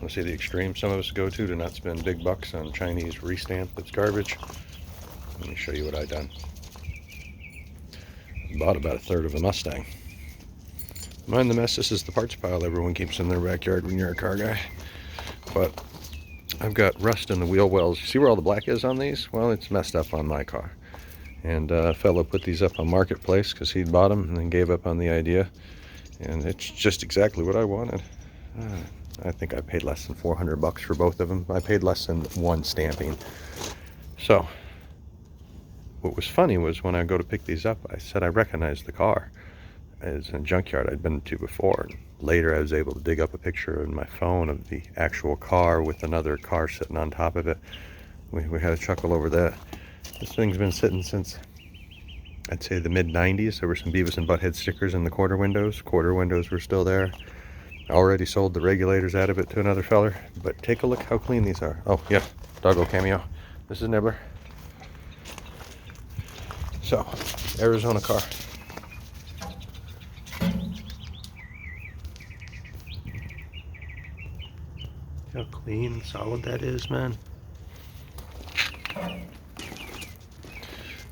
Want to see the extreme some of us go to not spend big bucks on Chinese restamp that's garbage? Let me show you what I done. Bought about 1/3 of a Mustang. Mind the mess, this is the parts pile everyone keeps in their backyard when you're a car guy. But I've got rust in the wheel wells. You see where all the black is on these? Well, it's messed up on my car. And a fellow put these up on Marketplace because he'd bought them and then gave up on the idea. And it's just exactly what I wanted. I think I paid less than 400 bucks for both of them. I paid less than one stamping. So what was funny was when I go to pick these up, I said I recognized the car as a junkyard I'd been to before. And later I was able to dig up a picture in my phone of the actual car with another car sitting on top of it. We had a chuckle over that. This thing's been sitting since, I'd say, the mid-90s. There were some Beavis and Butthead stickers in the quarter windows. Quarter windows were still there. I already sold the regulators out of it to another feller. But take a look how clean these are. Oh, yeah, doggo cameo. This is Nibbler. So, Arizona car. How clean and solid that is, man.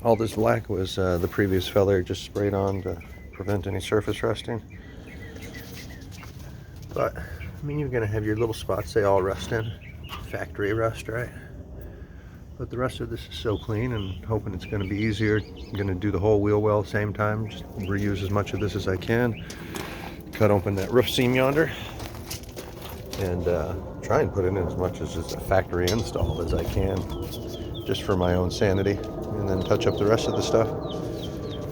All this black was the previous feller just sprayed on to prevent any surface rusting. But, I mean, you're going to have your little spots they all rust in. Factory rust, right? But the rest of this is so clean, and hoping it's going to be easier. I'm going to do the whole wheel well same time. Just reuse as much of this as I can. Cut open that roof seam yonder. And try and put in as much as just a factory install as I can. Just for my own sanity. And then touch up the rest of the stuff.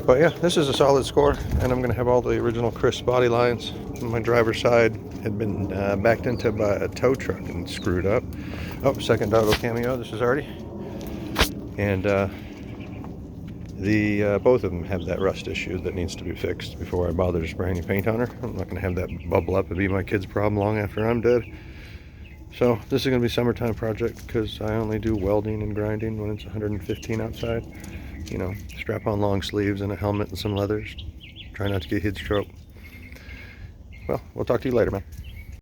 But yeah, this is a solid score. And I'm going to have all the original crisp body lines. My driver's side had been backed into by a tow truck and screwed up. Oh, second doggo cameo. This is Artie. And both of them have that rust issue that needs to be fixed before I bother to spray any paint on her. I'm not going to have that bubble up and be my kid's problem long after I'm dead. So this is going to be a summertime project because I only do welding and grinding when it's 115 outside. You know, strap on long sleeves and a helmet and some leathers. Try not to get heat stroke. Well, we'll talk to you later, man.